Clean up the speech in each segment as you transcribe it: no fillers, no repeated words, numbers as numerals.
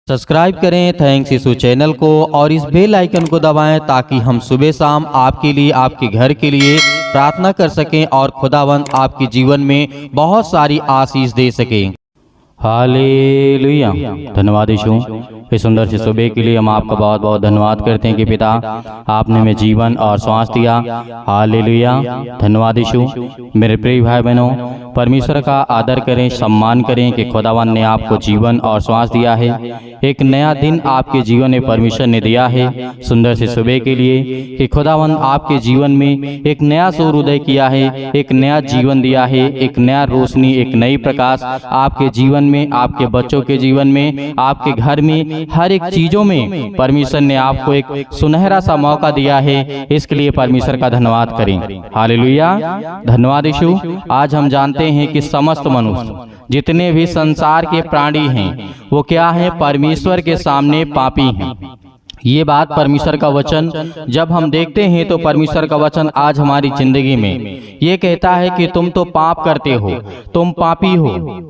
Subscribe करें thanks यीशु channel को और इस बेल आइकन को दबाएं ताकि हम सुबह शाम आपके लिए आपके घर के लिए प्रार्थना कर सकें और खुदावंद आपके जीवन में बहुत सारी आशीष दे सकें। हालेलुया। धन्यवाद यीशु, इस सुंदर सी सुबह के लिए हम आपका बहुत बहुत धन्यवाद करते हैं कि पिता आपने हमें जीवन और श्वास दिया। हालेलुया। धन्यवाद यीशु। मेरे प्रिय भाई बहनों, परमेश्वर का आदर करें, सम्मान करें कि खुदावन ने आपको जीवन और श्वास दिया है। एक नया दिन आपके जीवन में परमेश्वर ने दिया है सुंदर सी सुबह के लिए कि खुदावन आपके जीवन में एक नया सूर्योदय किया है, एक नया जीवन दिया है, एक नया रोशनी, एक नई प्रकाश आपके जीवन में, आपके बच्चों के जीवन में, आपके घर में, हर एक चीजों में परमेश्वर ने आपको एक सुनहरा सा मौका दिया है। इसके लिए परमेश्वर का धन्यवाद करें। हालेलुया। धन्यवाद यीशु। आज हम जानते हैं कि समस्त मनुष्य, जितने भी संसार के प्राणी हैं, वो क्या है? परमेश्वर के सामने पापी हैं। ये बात परमेश्वर का वचन जब हम देखते हैं तो परमेश्वर का वचन आज हमारी जिंदगी में ये कहता है कि तुम तो पाप करते हो, तुम पापी हो,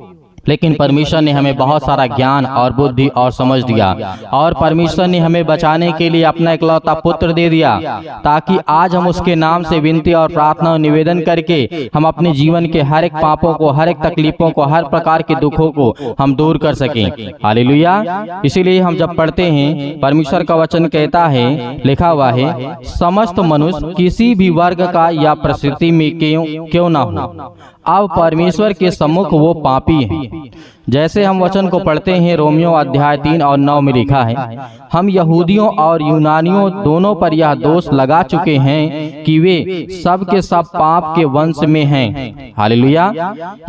लेकिन परमेश्वर ने हमें बहुत सारा ज्ञान और बुद्धि और समझ दिया और परमेश्वर ने हमें बचाने के लिए अपना इकलौता पुत्र दे दिया ताकि आज हम उसके नाम से विनती और प्रार्थना और निवेदन करके हम अपने जीवन के हर एक पापों को, हर एक तकलीफों को, हर प्रकार के दुखों को हम दूर कर सकें। हालेलुया। इसीलिए हम जब पढ़ते हैं परमेश्वर का वचन कहता है, लिखा हुआ है, समस्त मनुष्य किसी भी वर्ग का या परिस्थिति में क्यों ना हो, अब परमेश्वर के सम्मुख वो पापी हैं। जैसे हम वचन को पढ़ते हैं रोमियो अध्याय 3 और 9 में लिखा है, हम यहूदियों और यूनानियों दोनों पर यह दोष लगा चुके हैं कि वे सब के सब पाप के वंश में हैं। हालेलुया।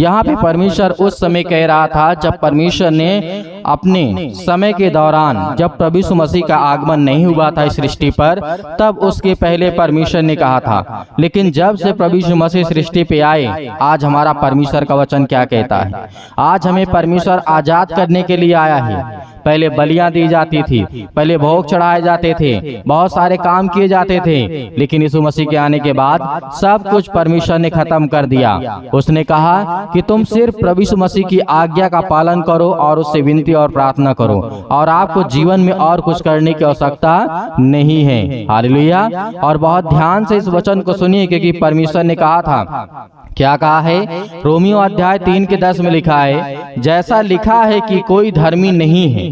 यहाँ पे परमेश्वर उस समय कह रहा था जब परमेश्वर ने अपने समय के दौरान, जब प्रभु यीशु मसीह का आगमन नहीं हुआ था इस सृष्टि पर, तब उसके पहले परमेश्वर ने कहा था। लेकिन जब से प्रभु यीशु मसीह सृष्टि पे आए, आज हमारा परमेश्वर का वचन क्या कहता है? आज हमें परमेश्वर आजाद करने के लिए आया है। पहले बलियां दी जाती थी, पहले भोग चढ़ाए जाते थे, बहुत सारे काम किए जाते थे, लेकिन यीशु मसीह के आने के बाद सब कुछ परमेश्वर ने खत्म कर दिया। उसने कहा कि तुम सिर्फ प्रभु यीशु मसीह की आज्ञा का पालन करो और उससे विनती और प्रार्थना करो और आपको जीवन में और कुछ करने की आवश्यकता नहीं है। हालेलुया। और बहुत ध्यान से इस वचन को सुनिए क्योंकि परमेश्वर ने कहा था, क्या कहा है? रोमियो अध्याय 3 के 10 में लिखा है, जैसा लिखा है कि कोई धर्मी नहीं है,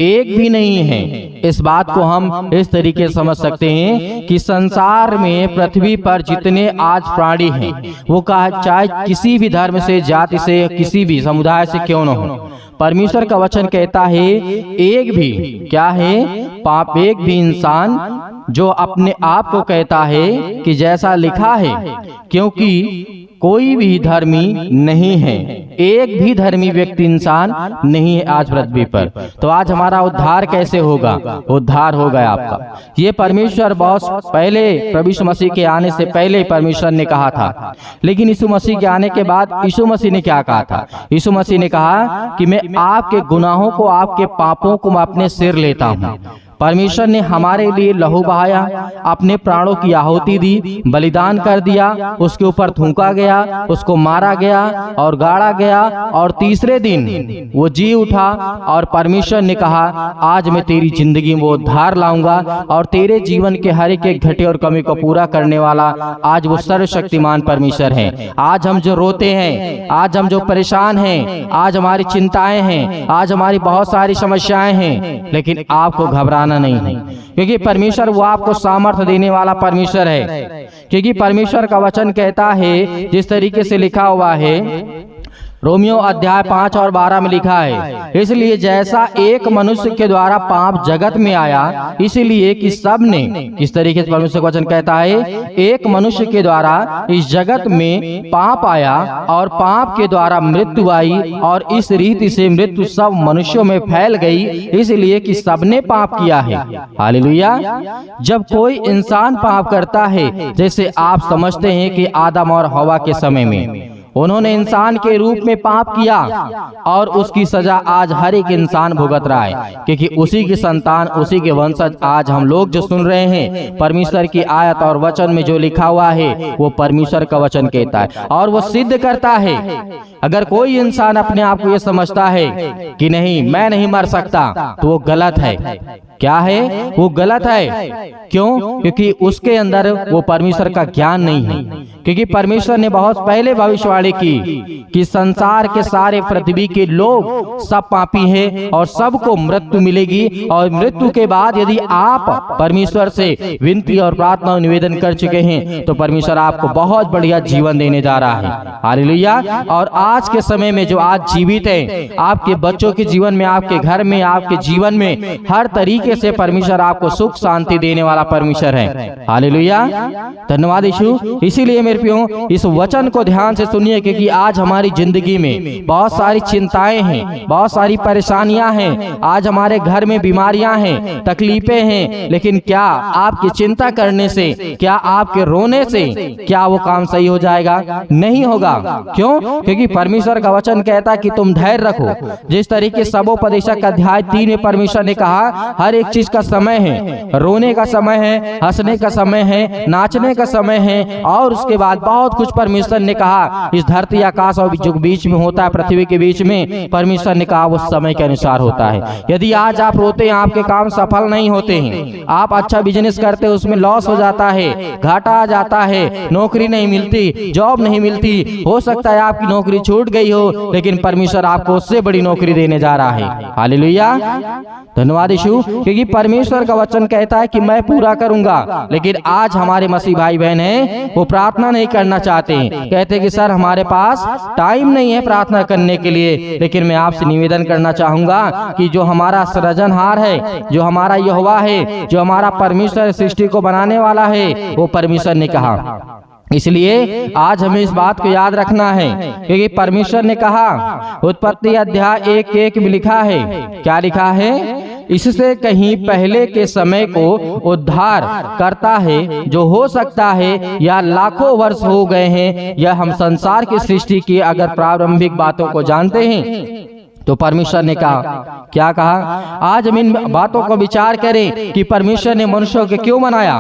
एक भी नहीं है। इस बात को हम इस तरीके से समझ सकते हैं कि संसार में, पृथ्वी पर जितने आज प्राणी हैं, वो चाहे किसी भी धर्म से, जाति से, किसी भी समुदाय से क्यों न हो, परमेश्वर का वचन कहता है एक भी, क्या है? पाप, एक भी इंसान जो अपने आप को कहता है कि जैसा लिखा है, क्योंकि कोई भी धर्मी नहीं है, एक भी धर्मी व्यक्ति, इंसान नहीं है आज पृथ्वी पर। तो आज हमारा उद्धार कैसे होगा? उद्धार होगा आपका। ये परमेश्वर बहुत पहले, प्रभु यीशु मसीह के आने से पहले परमेश्वर ने कहा था, लेकिन यीशु मसीह के आने के बाद यीशु मसीह ने क्या कहा था? यीशु मसीह ने कहा कि मैं आपके गुनाहों को, आपके पापों को मैं अपने सिर लेता हूँ। परमेश्वर ने हमारे लिए लहू बहाया, अपने प्राणों की आहुति दी, बलिदान कर दिया, उसके ऊपर थूका गया, उसको मारा गया और गाड़ा गया और तीसरे दिन वो जी उठा और परमेश्वर ने कहा आज मैं तेरी जिंदगी में उद्धार लाऊंगा और तेरे जीवन के हर एक घटे और कमी को पूरा करने वाला आज वो सर्वशक्तिमान परमेश्वर है। आज हम जो रोते हैं, आज हम जो परेशान हैं, आज हमारी चिंताएं हैं, आज हमारी बहुत सारी समस्याएं हैं, लेकिन आपको घबराना नहीं है क्योंकि परमेश्वर वो आपको सामर्थ्य देने वाला परमेश्वर है। क्योंकि परमेश्वर का वचन कहता है, जिस तरीके से लिखा हुआ है रोमियो अध्याय 5 और 12 में लिखा है, इसलिए जैसा एक मनुष्य के द्वारा पाप जगत में आया, इसलिए कि सब ने, किस तरीके से परमेश्वर का वचन कहता है, एक मनुष्य के द्वारा इस जगत में पाप आया और पाप के द्वारा मृत्यु आई और इस रीति से मृत्यु सब मनुष्यों में फैल गई, इसलिए कि सबने पाप किया है। हालेलुया। जब कोई इंसान पाप करता है, जैसे आप समझते हैं कि आदम और हवा के समय में उन्होंने इंसान के रूप में पाप किया और उसकी सजा आज हर एक इंसान भुगत रहा है, क्योंकि उसी की संतान, उसी के वंशज आज हम लोग जो सुन रहे हैं। परमेश्वर की आयत और वचन में जो लिखा हुआ है वो परमेश्वर का वचन कहता है और वो सिद्ध करता है। अगर कोई इंसान अपने आप को ये समझता है कि नहीं मैं नहीं मर सकता, तो वो गलत है। क्या है? वो गलत है। क्यों? क्योंकि उसके अंदर वो परमेश्वर का ज्ञान नहीं है। क्योंकि परमेश्वर ने बहुत पहले भविष्यवाणी की कि संसार के सारे पृथ्वी के लोग सब पापी हैं और सबको मृत्यु मिलेगी, और मृत्यु के बाद यदि आप परमेश्वर से विनती और प्रार्थना और निवेदन कर चुके हैं तो परमेश्वर आपको बहुत बढ़िया जीवन देने जा रहा है। हालेलुया। और आज के समय में जो आज जीवित है, आपके बच्चों के जीवन में, आपके घर में, आपके जीवन में हर तरीके से परमेश्वर आपको सुख शांति देने वाला परमेश्वर है। हालेलुया। धन्यवाद यीशु। इसीलिए मेरे प्रियो इस वचन को ध्यान से सुनिए, क्योंकि आज हमारी जिंदगी में बहुत सारी चिंताएं हैं, बहुत सारी परेशानियां हैं, आज हमारे घर में बीमारियां हैं, तकलीफें हैं, लेकिन क्या आपकी चिंता करने से, क्या आपके रोने से क्या वो काम सही हो जाएगा? नहीं होगा। क्यों? क्योंकि परमेश्वर का वचन कहता है कि तुम धैर्य रखो। जिस तरीके सबोपदेशक अध्याय 3 में परमेश्वर ने कहा हर एक चीज का समय है, रोने का समय है, हंसने का समय है, नाचने का समय है, और उसके बाद बहुत कुछ परमेश्वर ने कहा इस धरती आकाश और जो बीच में होता है, पृथ्वी के बीच में, परमेश्वर ने कहा वो समय के अनुसार होता है। यदि आज आप रोते हैं, आपके काम सफल नहीं होते हैं, आप अच्छा बिजनेस करते हैं उसमें लॉस हो जाता है, घाटा आ जाता है, नौकरी नहीं मिलती, जॉब नहीं मिलती, हो सकता है आपकी नौकरी छूट गई हो, लेकिन परमेश्वर आपको उससे बड़ी नौकरी देने जा रहा है। हालेलुया। धन्यवाद यीशु। क्योंकि परमेश्वर का वचन कहता है कि मैं पूरा करूंगा, लेकिन आज हमारे मसीह भाई बहन हैं वो प्रार्थना नहीं करना चाहते हैं। कहते हैं कि सर हमारे पास टाइम नहीं है प्रार्थना करने के लिए। लेकिन मैं आपसे निवेदन करना चाहूंगा कि जो हमारा सृजनहार है, जो हमारा यहोवा है, जो हमारा परमेश्वर सृष्टि को बनाने वाला है, वो परमेश्वर ने कहा। इसलिए आज हमें इस बात को याद रखना है, क्योंकि परमेश्वर ने कहा, उत्पत्ति अध्याय 1:1 में लिखा है, क्या लिखा है? इससे कहीं पहले के समय को उद्धार करता है, जो हो सकता है या लाखों वर्ष हो गए हैं, या हम संसार की सृष्टि की अगर प्रारंभिक बातों को जानते हैं तो परमेश्वर ने कहा, क्या कहा? आज हम इन बातों को विचार करें कि परमेश्वर ने मनुष्यों को क्यों बनाया।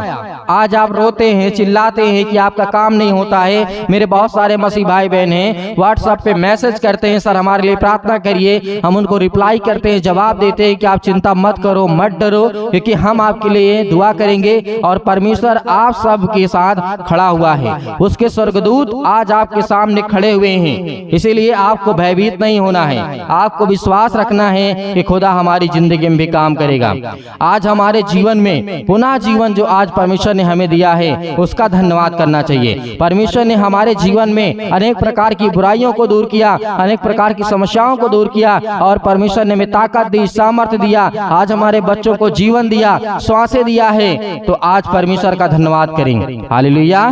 आज आप रोते हैं, चिल्लाते हैं कि आपका काम नहीं होता है। मेरे बहुत सारे मसीह भाई बहन हैं, व्हाट्सएप पे मैसेज करते हैं, सर हमारे लिए प्रार्थना करिए। हम उनको रिप्लाई करते हैं, जवाब देते हैं कि आप चिंता मत करो, मत डरो, क्योंकि हम आपके लिए दुआ करेंगे और परमेश्वर आप सब के साथ खड़ा हुआ है। उसके स्वर्गदूत आज आपके सामने खड़े हुए हैं। इसीलिए आपको भयभीत नहीं होना है, आपको विश्वास रखना है कि खुदा हमारी जिंदगी में भी काम करेगा। आज हमारे जीवन में पुनः जीवन जो आज परमेश्वर ने हमें दिया है उसका धन्यवाद करना चाहिए। परमेश्वर ने हमारे जीवन में अनेक प्रकार की बुराइयों को दूर किया, अनेक प्रकार की समस्याओं को दूर किया, और परमेश्वर ने हमें ताकत दी, सामर्थ्य दिया, आज हमारे बच्चों को जीवन दिया, श्वासें दिया है। तो आज परमेश्वर का धन्यवाद करेंगे। हालेलुया।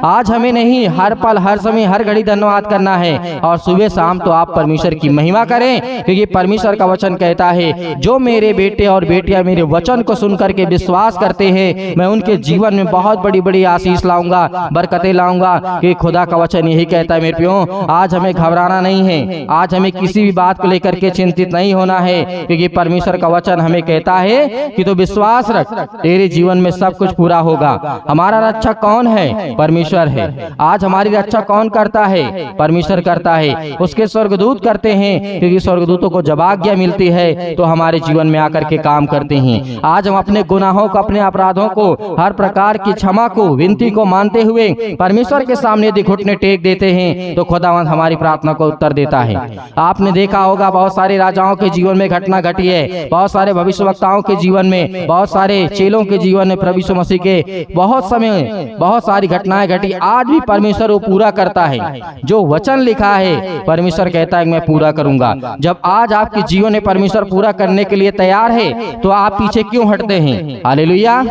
आज हमें नहीं, हर पल, हर समय, हर घड़ी धन्यवाद करना है, और सुबह शाम तो आप परमेश्वर की महिमा करें, क्योंकि परमेश्वर का वचन कहता है जो मेरे बेटे और बेटियां मेरे वचन को सुन करके विश्वास करते हैं, मैं उनके जीवन में बहुत बड़ी बड़ी आशीष लाऊंगा, बरकतें लाऊंगा। कि खुदा का वचन यही कहता है मेरे प्रियो, आज हमें घबराना नहीं है, आज हमें किसी भी बात को लेकर के चिंतित नहीं होना है, क्योंकि परमेश्वर का वचन हमें कहता है कि तो विश्वास रख, तेरे जीवन में सब कुछ पूरा होगा। हमारा रक्षक कौन है? परमेश्वर है। आज हमारी रक्षा कौन करता है? परमेश्वर करता है, उसके स्वर्गदूत करते हैं, क्योंकि स्वर्गदूतों को जब आज्ञा मिलती है तो हमारे जीवन में आकर के काम करते हैं। आज हम अपने गुनाहों को, अपने अपराधों को, हर प्रकार की क्षमा को, विनती को मानते हुए परमेश्वर के सामने यदि घुटने टेक देते हैं तो खुदावंद हमारी प्रार्थना को उत्तर देता है। आपने देखा होगा बहुत सारे राजाओं के जीवन में घटना घटी है, बहुत सारे भविष्यवक्ताओं के जीवन में, बहुत सारे चेलों के जीवन में, प्रभु यीशु मसीह के बहुत समय बहुत सारी घटनाएं घटी। आज भी परमेश्वर वो पूरा करता है, जो वचन लिखा है परमेश्वर कहता है मैं पूरा करूंगा। जब जब आज आपके जीवन में परमेश्वर पूरा करने के लिए तैयार है तो आप पीछे क्यों हटते हैं? हालेलुया,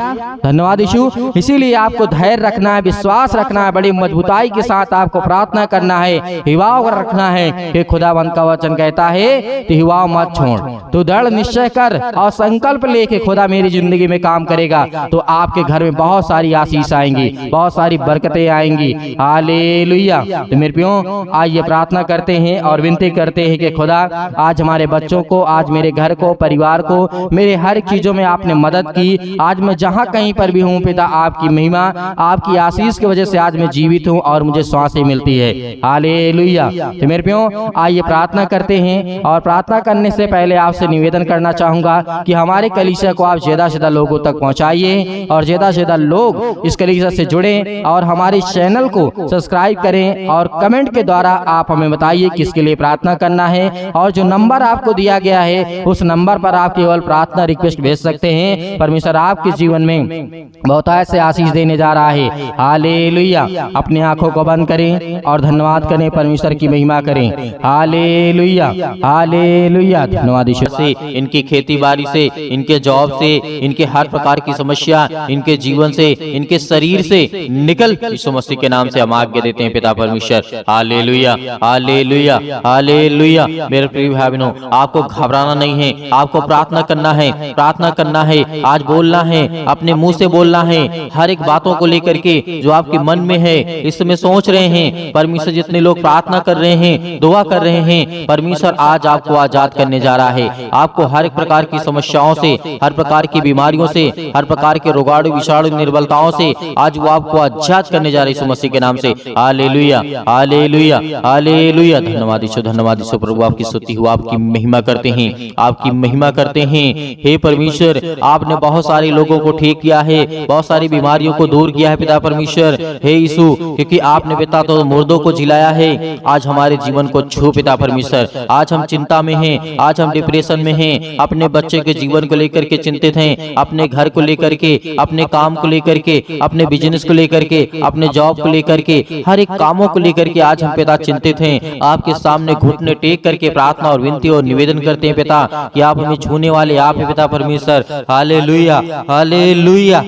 धन्यवाद यीशु। इसीलिए आपको धैर्य रखना है, विश्वास रखना है, बड़ी मजबूताई के साथ आपको प्रार्थना करना है, हिवाव रखना है कि खुदावंद का वचन कहता है तो हिवाव मत छोड़। तो दृढ़ निश्चय कर और संकल्प लेके खुदा मेरी जिंदगी में काम करेगा तो आपके घर में बहुत सारी आशीष आएंगी, बहुत सारी बरकतें आएंगी। हालेलुया। तो मेरे प्रियो, आइए प्रार्थना करते हैं और विनती करते हैं कि खुदा आज हमारे बच्चों को, आज मेरे घर को, परिवार को, मेरे हर चीजों में आपने मदद की। आज मैं जहां कहीं पर भी हूं पिता, आपकी महिमा, आपकी आशीष की वजह से आज मैं जीवित हूं और मुझे सांसें मिलती है। हालेलुया। तो मेरे प्रियो, आइए प्रार्थना करते हैं और प्रार्थना करने से पहले आपसे निवेदन करना चाहूंगा कि हमारे कलीसिया को आप ज्यादा से ज्यादा लोगों तक पहुंचाइए और ज्यादा से ज्यादा लोग इस कलीसिया से जुड़ें और हमारे चैनल को सब्सक्राइब करें और कमेंट के द्वारा आप हमें बताइए किसके लिए प्रार्थना करना है। और जो नंबर आपको दिया गया है उस नंबर पर आप केवल प्रार्थना रिक्वेस्ट भेज सकते हैं। परमेश्वर आपके जीवन में बहुत ऐसे आशीष देने जा रहा है। हालेलुया। अपनी आंखों को बंद करें और धन्यवाद करें, परमेश्वर की महिमा करें। Hallelujah, hallelujah. धन्यवाद यीशु। से इनकी खेती बाड़ी से, इनके जॉब से, इनके हर प्रकार की समस्या, इनके जीवन से, इनके शरीर से निकल यीशु मसीह के नाम से हम आज्ञा देते हैं पिता परमेश्वर। Hallelujah, hallelujah, hallelujah. मेरे प्रिय भाई बहनों, आपको घबराना नहीं है, आपको प्रार्थना करना है, प्रार्थना करना है, आज बोलना है, अपने मुंह से बोलना है। हर एक बातों को लेकर के जो आपके मन में है, इस समय सोच रहे हैं, परमेश्वर जितने लोग प्रार्थना कर रहे हैं, दुआ कर रहे हैं, परमेश्वर आज आपको आजाद करने जा रहा है। आपको हर एक प्रकार की समस्याओं से, हर प्रकार की बीमारियों से, हर प्रकार के रोगाणु विषाणु निर्बलताओं से आज वो आपको आजाद करने जा रहे हैं यीशु मसीह के नाम से। Hallelujah, hallelujah, hallelujah. धन्यवाद यीशु, धन्यवाद यीशु। प्रभु आपकी स्तुति हो, आपकी महिमा करते हैं, आपकी महिमा करते हैं। हे परमेश्वर, आपने बहुत सारे लोगों को ठीक किया है, बहुत सारी बीमारियों को दूर किया है पिता परमेश्वर। हे यीशु, क्योंकि आपने पिता तो मुर्दों को जिलाया है, आज हमारे जीवन को छू पिता परमेश्वर। आज हम चिंता में हैं, आज हम डिप्रेशन में हैं, अपने बच्चे के जीवन को लेकर के चिंतित हैं, अपने घर को लेकर के, अपने काम को लेकर के, अपने बिजनेस को लेकर के, अपने जॉब को लेकर के, हर एक कामों को लेकर के आज हम पिता चिंतित हैं। आपके सामने घुटने टेक करके प्रार्थना और विनती और निवेदन करते हैं पिता कि आप हमें छूने वाले आप हैं पिता परमेश्वर। Hallelujah, hallelujah,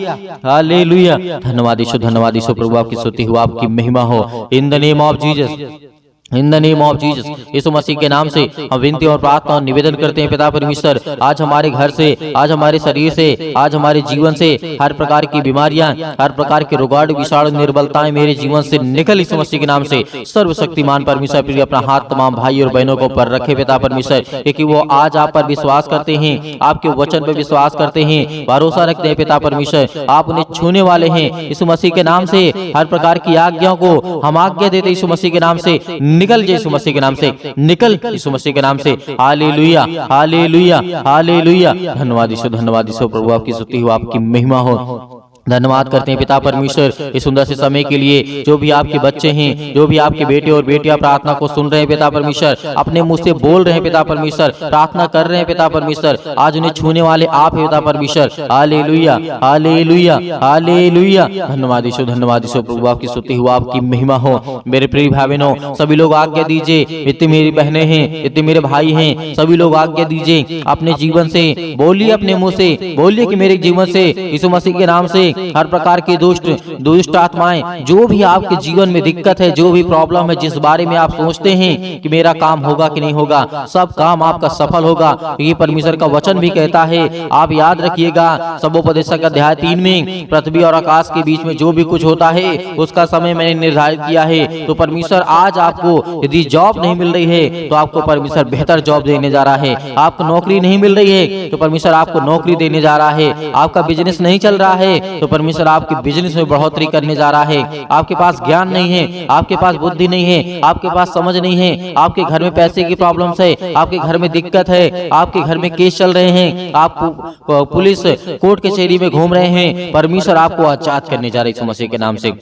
hallelujah. धन्यवाद यीशु, धन्यवाद यीशु। प्रभु आपकी स्तुति हो, आपकी महिमा हो। In the name of Jesus, in the name of Jesus, यीशु मसीह के नाम से हम विनती और प्रार्थना और निवेदन करते हैं पिता परमेश्वर। आज हमारे घर से, आज हमारे शरीर से, आज हमारे जीवन से हर प्रकार की बीमारियां, हर प्रकार के रोगाणु विषाणु निर्बलताएं मेरे जीवन से निकल यीशु मसीह के नाम से। सर्वशक्तिमान परमेश्वर प्रिय अपना हाथ तमाम भाई और बहनों को ऊपर रखे पिता परमेश्वर, क्योंकि वो आज आप पर विश्वास करते हैं, आपके वचन पर विश्वास करते हैं, भरोसा रखते हैं पिता परमेश्वर। आप उन्हें छूने वाले हैं यीशु मसीह के नाम से। हर प्रकार की आज्ञाओं को हम आज्ञा देते यीशु मसीह के नाम से, निकल यीशु मसीह के नाम से, निकल यीशु मसीह के नाम से। Hallelujah, hallelujah, hallelujah. धन्यवाद यीशु, धन्यवाद यीशु। प्रभु आपकी स्तुति हो, आपकी महिमा हो। धन्यवाद करते हैं पिता परमेश्वर इस सुंदर से समय के लिए। जो भी आपके बच्चे हैं, जो भी आपके बेटे और बेटियां प्रार्थना को सुन रहे हैं पिता परमेश्वर, अपने मुंह से बोल रहे हैं पिता परमेश्वर, प्रार्थना कर रहे हैं पिता परमेश्वर, आज उन्हें छूने वाले आप हैं पिता परमेश्वर। Hallelujah, hallelujah, hallelujah. धन्यवाद यीशु, धन्यवाद यीशु। प्रभु आपकी स्तुति हो, आपकी महिमा हो। मेरे प्रिय भाई बहनों, सभी लोग आज्ञा दीजिए, इतनी मेरी बहनें हैं, इतने मेरे भाई हैं, सभी लोग आज्ञा दीजिए, अपने जीवन से बोलिए, अपने मुंह से बोलिए कि मेरे जीवन से यीशु मसीह के नाम से हर प्रकार की दुष्ट आत्माएं, जो भी आपके जीवन में दिक्कत है, जो भी प्रॉब्लम है, जिस बारे में आप सोचते हैं कि मेरा काम होगा कि नहीं होगा, सब काम आपका सफल होगा। ये परमेश्वर का वचन भी कहता है। आप याद रखिएगा, सबोपदेशक अध्याय 3 में पृथ्वी और आकाश के बीच में जो भी कुछ होता है उसका समय मैंने निर्धारित किया है। तो परमेश्वर आज आपको यदि जॉब नहीं मिल रही है तो आपको परमेश्वर बेहतर जॉब देने जा रहा है। आपको नौकरी नहीं मिल रही है तो परमेश्वर आपको नौकरी देने जा रहा है। आपका बिजनेस नहीं चल रहा है तो परमेश्वर आपके बिजनेस में बढ़ोतरी करने जा रहा है। आपके पास ज्ञान नहीं है, आपके पास बुद्धि नहीं है, आपके पास समझ नहीं है, आपके घर में पैसे की प्रॉब्लम्स है, आपके घर में दिक्कत है, आपके घर में केस चल रहे हैं, आप पुलिस कोर्ट कचहरी में घूम रहे हैं, परमेश्वर आपको आजाद करने जा रहे हैं यीशु मसीह के नाम से।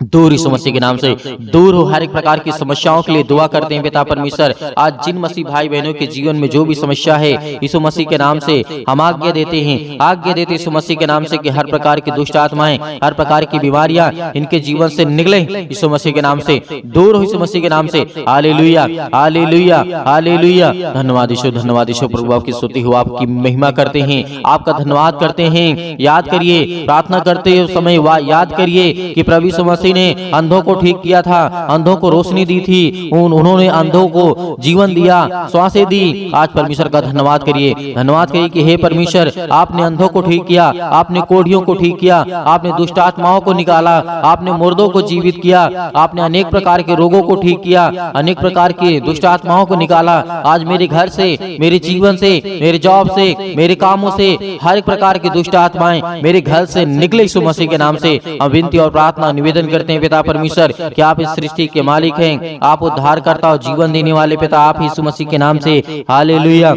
दूर यीशु मसीह के नाम से दूर हो। हर एक प्रकार की समस्याओं के लिए दुआ करते हैं पिता परमेश्वर। आज जिन मसीह भाई बहनों के जीवन में जो भी समस्या है यीशु मसीह के नाम से हम आज्ञा देते हैं, आज्ञा देते यीशु मसीह के नाम से कि हर प्रकार की दुष्ट आत्माएं, हर प्रकार की बीमारियां इनके जीवन से निकले यीशु मसीह के नाम से, दूर हो यीशु मसीह के नाम से। Hallelujah, hallelujah, hallelujah. धन्यवाद यीशु, धन्यवाद यीशु। प्रभु आपकी स्तुति हो, आपकी महिमा करते हैं, आपका धन्यवाद करते हैं। याद करिए, प्रार्थना करते समय याद करिए कि प्रभु यीशु मसीह ने अंधों को ठीक किया था, अंधों को रोशनी दी थी, उन्होंने अंधों को जीवन दिया, श्वासें दी। आज परमेश्वर का धन्यवाद करिए, धन्यवाद करिए कि हे परमेश्वर, आपने अंधों को ठीक किया, आपने कोढ़ियों को ठीक किया, आपने दुष्ट आत्माओं को निकाला, आपने मुर्दों को जीवित किया, आपने अनेक प्रकार के रोगों को ठीक किया, अनेक प्रकार के दुष्ट आत्माओं को निकाला। आज मेरे घर से, मेरे जीवन से, मेरे जॉब से, मेरे कामों से हर एक प्रकार की दुष्ट आत्माएं मेरे घर से निकले यीशु मसीह के नाम से। हम विनती और प्रार्थना निवेदन करते हैं पिता परमेश्वर कि आप इस सृष्टि के मालिक हैं, आप उद्धारकर्ता और जीवन देने वाले पिता, आप यीशु मसीह के नाम से। Hallelujah,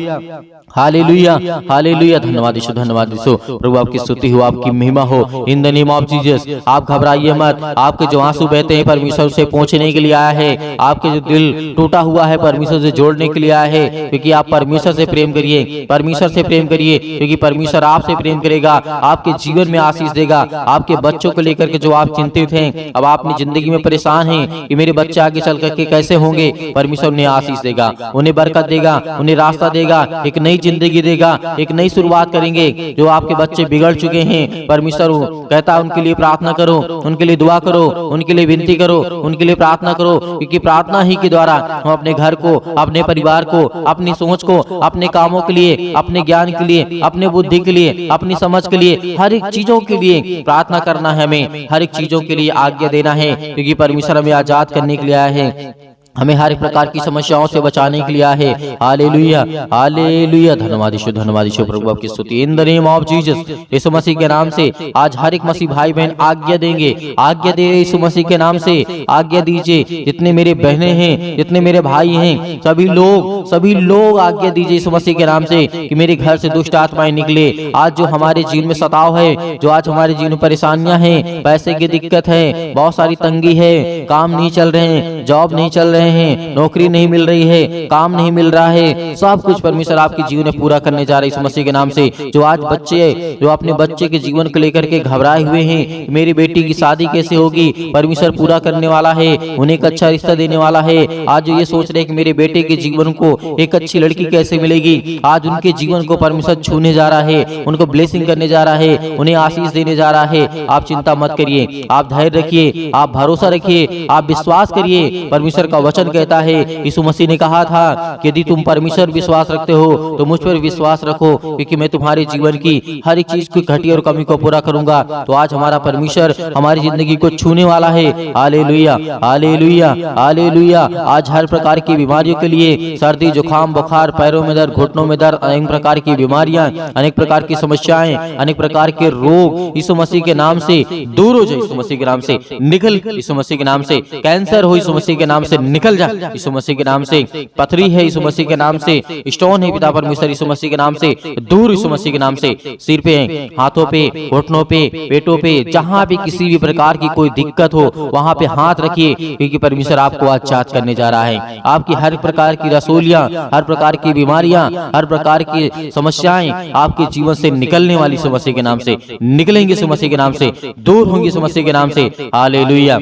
hallelujah, hallelujah. धन्यवाद यीशु, धन्यवाद यीशु। प्रभु आपकी स्तुति हो, आपकी महिमा हो। In the name of Jesus. आप घबराइए मत, आपके जो आंसू बहते हैं परमेश्वर से पहुंचने के लिए आया है, आपके जो दिल टूटा हुआ है परमेश्वर से जोड़ने के लिए आया है, क्योंकि आप परमेश्वर से प्रेम करिए, परमेश्वर से प्रेम करिए, क्योंकि परमेश्वर आपसे प्रेम करेगा, आपके जीवन में आशीष देगा। आपके बच्चों को लेकर के जो आप चिंतित हैं, अब आप अपनी जिंदगी में परेशान हैं कि मेरे बच्चे आगे चल करके कैसे होंगे, परमेश्वर उन्हें आशीष देगा, उन्हें बरकत देगा, उन्हें रास्ता देगा, एक नई जिंदगी देगा, एक नई शुरुआत करेंगे। जो आपके बच्चे बिगड़ चुके हैं, परमेश्वर कहता है उनके लिए प्रार्थना करो, उनके लिए दुआ करो, उनके लिए विनती करो, उनके लिए प्रार्थना करो, क्योंकि प्रार्थना ही के द्वारा हम अपने घर को, अपने परिवार को, अपनी सोच को, अपने कामों के लिए, अपने ज्ञान के लिए, अपने बुद्धि के लिए, अपनी समझ के लिए, हर एक चीजों के लिए प्रार्थना करना है। हमें हर एक चीजों के लिए आज्ञा देना है, क्योंकि परमेश्वर हमें आजाद करने के लिए आया है, हमें हर एक प्रकार की समस्याओं से बचाने के लिए आया है। Hallelujah, hallelujah. धन्यवाद यीशु, धन्यवाद यीशु। प्रभु आपकी स्तुति। In the name of Jesus, यीशु मसीह के नाम से आज हर एक मसीह भाई बहन आज्ञा देंगे, आज्ञा दे यीशु मसीह के नाम से आज्ञा दीजिए। जितने मेरे बहनें हैं, जितने मेरे भाई हैं, सभी लोग आज्ञा दीजिए यीशु मसीह के नाम से कि मेरे घर से दुष्ट आत्माएं निकले। आज जो हमारे जीवन में सताव है, जो आज हमारे जीवन में परेशानियां हैं, पैसे की दिक्कत है, बहुत सारी तंगी है, काम नहीं चल रहे हैं, जॉब नहीं चल रहे हैं, नौकरी नहीं मिल रही है, काम नहीं मिल रहा है, सब कुछ परमेश्वर आपके जीवन में पूरा करने जा रहे हैं यीशु मसीह के नाम से। जो आज बच्चे, जो अपने बच्चे के जीवन को लेकर के घबराए हुए हैं, मेरी बेटी की शादी कैसे होगी, परमेश्वर पूरा करने वाला है, उन्हें एक अच्छा रिश्ता देने वाला है। आज जो ये सोच रहे हैं कि मेरे बेटे के जीवन को एक अच्छी लड़की कैसे मिलेगी, आज उनके जीवन को परमेश्वर छूने जा रहा है, उनको ब्लेसिंग करने जा रहा है, उन्हें आशीष देने जा रहा है। आप चिंता मत करिए, आप धैर्य रखिए, आप भरोसा रखिए, आप विश्वास करिए। परमेश्वर का वचन कहता है, यीशु मसीह ने कहा था कि यदि तुम परमेश्वर विश्वास रखते हो तो मुझ पर विश्वास रखो, क्योंकि मैं तुम्हारे जीवन की हर एक चीज की घटी और कमी को पूरा करूंगा। तो आज हमारा परमेश्वर हमारी जिंदगी को छूने वाला है। Hallelujah, hallelujah, hallelujah. आज हर प्रकार की बीमारियों के लिए, सर्दी, जुकाम, बुखार, पैरों में दर्द, घुटनों में दर्द, अनेक प्रकार की बीमारियां, अनेक प्रकार की समस्याएं, अनेक प्रकार के रोग यीशु मसीह के नाम से दूर हो जाए, यीशु मसीह के नाम से निकल, यीशु मसीह के नाम से कैंसर हो, यीशु मसीह के नाम से निकल जा, यीशु मसीह के नाम से पथरी है, यीशु मसीह के नाम से स्टोन है, पिता परमेश्वर यीशु मसीह के नाम से दूर, यीशु मसीह के नाम से। सिर पे, हाथों पे, घुटनों पे, पेटों पे, जहां भी किसी भी प्रकार की कोई दिक्कत हो वहां पे हाथ रखिए, क्योंकि परमेश्वर आपको आजाद करने जा रहा है। आपकी हर प्रकार की रसोलियां, हर प्रकार की बीमारियां, हर प्रकार की समस्याएं आपके जीवन से निकलने वाली यीशु मसीह के नाम से निकलेंगे, यीशु मसीह के नाम से दूर होंगे, यीशु मसीह के नाम से। Hallelujah,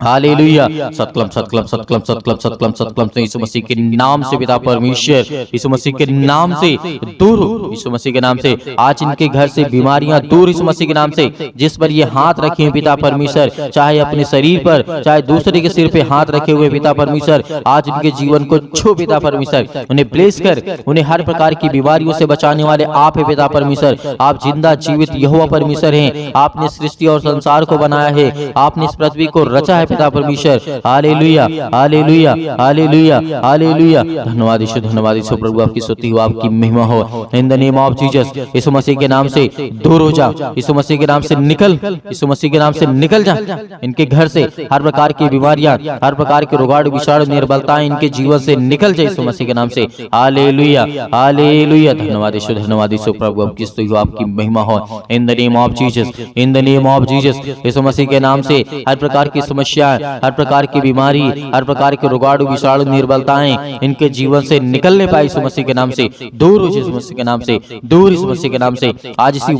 hallelujah. सतकलम, सतकलम, सतकलम, सतकलम, सतकलम, सतकलम। यीशु मसीह के नाम से पिता परमेश्वर यीशु मसीह के नाम से दूर हो, यीशु मसीह के नाम से। आज इनके घर से बीमारियां दूर, यीशु मसीह के नाम से। जिस पर ये हाथ रखे हैं पिता परमेश्वर, चाहे अपने शरीर पर, चाहे दूसरे के सिर पे हाथ रखे हुए पिता परमेश्वर, आज इनके जीवन को छू पिता परमेश्वर, उन्हें ब्लेस कर, उन्हें हर प्रकार की बीमारियों से बचाने वाले आप है पिता परमेश्वर। आप जिंदा जीवित यहोवा परमेश्वर हैं। आपने सृष्टि और संसार को बनाया है, आपने इस पृथ्वी को रचा है पिता परमेश्वर। Hallelujah hallelujah hallelujah hallelujah. धन्यवाद यीशु, धन्यवाद यीशु प्रभु, आपकी स्तुति हो, आपकी महिमा हो। In the name of Jesus, यीशु मसीह के नाम से दूर हो जा, यीशु मसीह के नाम से निकल, यीशु मसीह के नाम से निकल जा। इनके घर से हर प्रकार की बीमारियां, हर प्रकार के रोगाणु विषाणु निर्बलताएं इनके जीवन से निकल जाए यीशु मसीह के नाम से। Hallelujah hallelujah. धन्यवाद यीशु, धन्यवाद यीशु प्रभु, आपकी स्तुति हो, आपकी महिमा हो। In the name of Jesus, in the name of Jesus, यीशु मसीह के नाम से हर प्रकार की समस्याएं, हर प्रकार की बीमारी, हर प्रकार के रोगाणु विषाणु निर्बलताएं इनके जीवन से निकलने पाए यीशु मसीह के नाम से। दूर हो यीशु मसीह के नाम से, दूर यीशु मसीह के नाम से। आज इसी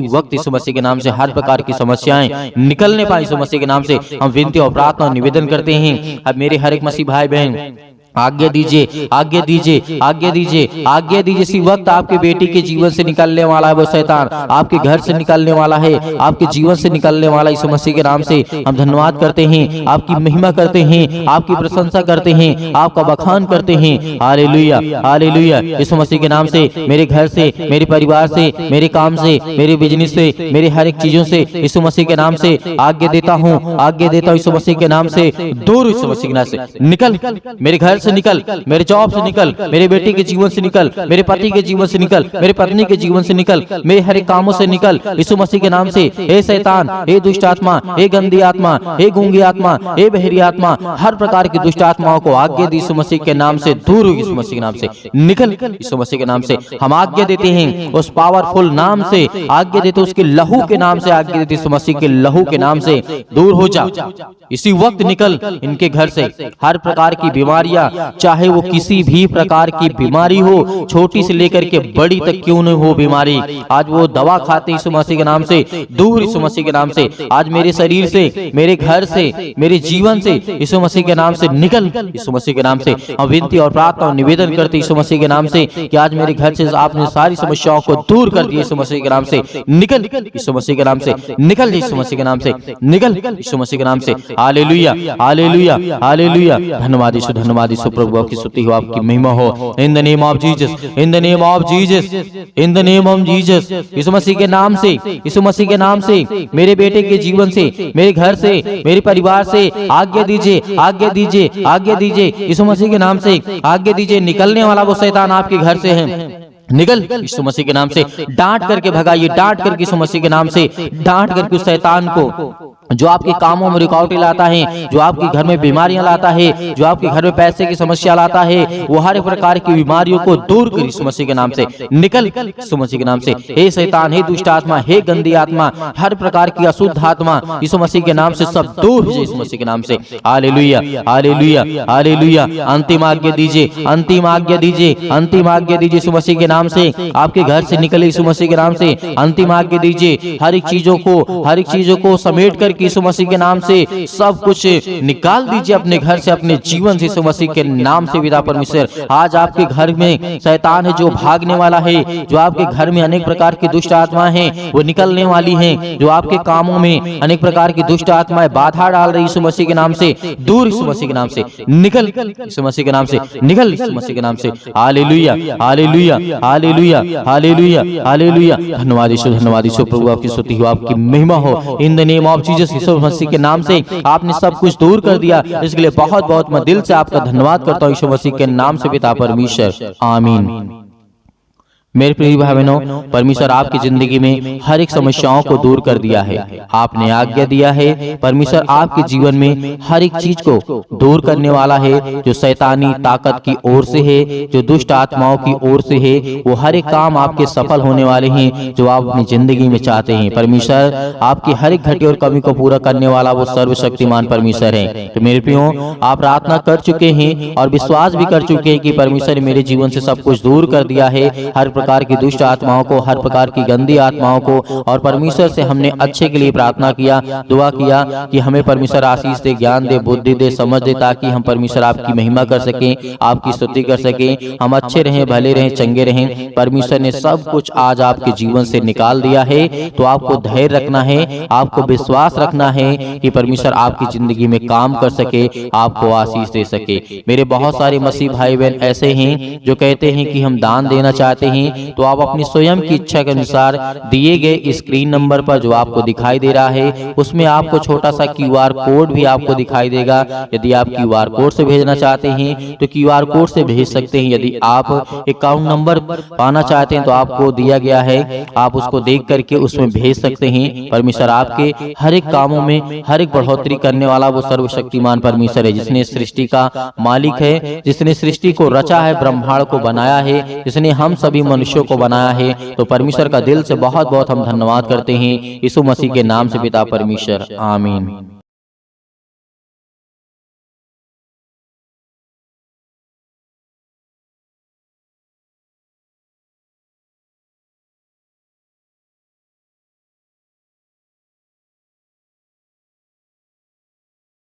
वक्त यीशु मसीह के नाम से हर प्रकार की समस्याएं निकलने पाए यीशु मसीह के नाम से। हम विनती और प्रार्थना और निवेदन करते हैं। अब मेरे हर एक मसीह भाई बहन आज्ञा दीजिए, आज्ञा दीजिए, आज्ञा दीजिए, आज्ञा दीजिए। इसी वक्त आपके बेटी के जीवन से निकलने वाला है वो शैतान, आपके घर से निकलने वाला है, आपके जीवन से निकलने वाला यीशु मसीह के नाम से। हम धन्यवाद करते हैं, आपकी महिमा करते हैं, आपकी प्रशंसा करते हैं, आपका बखान करते हैं। Hallelujah hallelujah. यीशु मसीह के नाम से मेरे घर से, मेरे परिवार से, मेरे काम से, मेरे बिजनेस से, मेरे हर एक चीजों से यीशु मसीह के नाम से आज्ञा देता हूँ, आज्ञा देता हूँ यीशु मसीह के नाम से। दूर यीशु मसीह के नाम से निकल, मेरे घर से निकल, मेरे जॉब से निकल, मेरे बेटे के जीवन से निकल, मेरे पति के जीवन से निकल, मेरे पत्नी के जीवन से निकल, मेरे हर एक कामों से निकल यीशु मसीह के नाम से। हे शैतान, हे दुष्ट आत्मा, हे गंदी आत्मा, हे गूंगी आत्मा, हे बहरी आत्मा, हर प्रकार की दुष्ट आत्माओं को आज्ञा दी यीशु मसीह के नाम से। दूर हो यीशु मसीह के नाम से निकल, यीशु मसीह के नाम से। हम आज्ञा देते हैं उस पावरफुल नाम से, आज्ञा देते उसके लहू के नाम से, आज्ञा देते यीशु मसीह के लहू के नाम से। दूर हो जा, इसी वक्त निकल इनके घर से। हर प्रकार की बीमारियां, चाहे वो किसी भी प्रकार की बीमारी हो, छोटी से लेकर के बड़ी तक क्यों न हो बीमारी, आज वो दवा खाते यीशु मसीह के नाम से। दूर यीशु मसीह के नाम से। आज मेरे शरीर से, मेरे घर से, मेरे जीवन से यीशु मसीह के नाम से निकल, यीशु मसीह के नाम से। हम विनती और प्रार्थना और निवेदन करते यीशु मसीह के नाम से कि आज मेरे घर से आपने सारी समस्याओं को दूर कर दिया यीशु मसीह के नाम से। निकल यीशु मसीह के नाम से, निकल यीशु मसीह के नाम से, निकल यीशु मसीह के नाम से। Hallelujah hallelujah hallelujah. धन्यवाद यीशु, धन्यवाद यीशु प्रभु, आपकी स्तुति हो, आपकी महिमा हो। In the name of Jesus, in the name of Jesus, in the name of Jesus. यीशु मसीह के नाम से, यीशु मसीह के नाम से मेरे बेटे के जीवन से, मेरे घर से, मेरे परिवार से आज्ञा दीजिए, आज्ञा दीजिए, आज्ञा दीजिए यीशु मसीह के नाम से। आज्ञा दीजिए, निकलने वाला वो शैतान आपके घर से है, निकल यीशु मसीह के नाम से। डांट करके भगाइए, डांट करके यीशु मसीह के नाम से डांट करके उस शैतान को जो आपके कामों में रुकावटें लाता है, जो आपके घर में बीमारियां लाता है, जो आपके घर में पैसे की समस्या लाता है, वो हर प्रकार की बीमारियों को दूर कर यीशु मसीह के नाम से। निकल यीशु मसीह के नाम से। हे शैतान, हे दुष्ट आत्मा, हे गंदी आत्मा, हर प्रकार की अशुद्ध आत्मा यीशु मसीह के नाम से सब दूर हो जाए यीशु मसीह के नाम से। Hallelujah hallelujah hallelujah. अंतिम आज्ञा दीजिए, अंतिम आज्ञा दीजिए, अंतिम आज्ञा दीजिए यीशु मसीह के नाम से। आपके घर से निकले यीशु मसीह के नाम से। अंतिम आज्ञा दीजिए, हर एक चीजों को समेट कर यीशु मसीह के नाम से सब कुछ निकाल दीजिए अपने घर से, अपने जीवन से यीशु मसीह के नाम से। पिता परमेश्वर, आज आपके घर में शैतान है जो भागने वाला है, जो आपके घर में अनेक प्रकार की दुष्ट आत्माएं हैं वो निकलने वाली हैं, जो आपके कामों में अनेक प्रकार की दुष्ट आत्माएं बाधा डाल रही यीशु मसीह के नाम से। दूर यीशु मसीह के नाम से निकल, यीशु मसीह के नाम से निकल, यीशु मसीह के नाम से। Hallelujah hallelujah hallelujah hallelujah hallelujah. धन्यवाद यीशु, धन्यवाद यीशु प्रभु, आपकी स्तुति हो, आपकी महिमा हो। In the name of Jesus, यीशु मसीह के नाम से आपने सब कुछ दूर कर दिया, इसके लिए बहुत बहुत मैं दिल से आपका धन्यवाद करता हूँ यीशु मसीह के नाम से पिता परमेश्वर, आमीन। मेरे प्रिय भाई बहनों, परमेश्वर आपकी जिंदगी में हर एक समस्याओं को दूर कर दिया है, आपने आज्ञा दिया है। परमेश्वर आपके जीवन में हर एक चीज को दूर करने वाला है, जो शैतानी ताकत की ओर से है, जो दुष्ट आत्माओं की ओर से है, वो हर एक काम आपके सफल होने वाले हैं जो आप अपनी जिंदगी में चाहते हैं। परमेश्वर आपकी हर एक घटी और कमी को पूरा करने वाला वो सर्वशक्तिमान परमेश्वर है। तो मेरे प्रियो, आप प्रार्थना कर चुके हैं और विश्वास भी कर चुके हैं कि परमेश्वर ने मेरे जीवन से सब कुछ दूर कर दिया है, हर प्रकार की दुष्ट आत्माओं को, हर प्रकार की गंदी आत्माओं को। और परमेश्वर से हमने अच्छे के लिए प्रार्थना किया, दुआ किया कि हमें परमेश्वर आशीष दे, ज्ञान दे, बुद्धि दे, समझ दे, ताकि हम परमेश्वर आपकी महिमा कर सकें, आपकी स्तुति कर सकें, हम अच्छे रहें, भले रहें, चंगे रहें। परमेश्वर ने सब कुछ आज आपके जीवन से निकाल दिया है, तो आपको धैर्य रखना है, आपको विश्वास रखना है कि परमेश्वर आपकी जिंदगी में काम कर सके, आपको आशीष दे सके। मेरे बहुत सारे मसीह भाई बहन ऐसे हैं जो कहते हैं कि हम दान देना चाहते हैं, हैं तो आप अपनी स्वयं की इच्छा के अनुसार दिए गए स्क्रीन नंबर पर जो आपको दिखाई दे रहा है उसमें आपको छोटा सा QR कोड भी आपको दिखाई देगा। यदि आप QR कोड से भेजना चाहते हैं तो QR कोड से भेज सकते हैं। यदि आप अकाउंट नंबर पाना चाहते हैं तो आपको दिया गया है, आप उसको देख करके उसमें भेज सकते हैं। परमेश्वर आपके हर एक कामों में हर एक बढ़ोतरी करने वाला वो सर्वशक्तिमान परमेश्वर है, जिसने सृष्टि का मालिक है, जिसने सृष्टि को रचा है, ब्रह्मांड को बनाया है, जिसने हम सभी मनुष्यों को बनाया है। तो परमेश्वर का दिल से बहुत बहुत हम धन्यवाद करते हैं यीशु मसीह के नाम से पिता परमेश्वर, आमीन।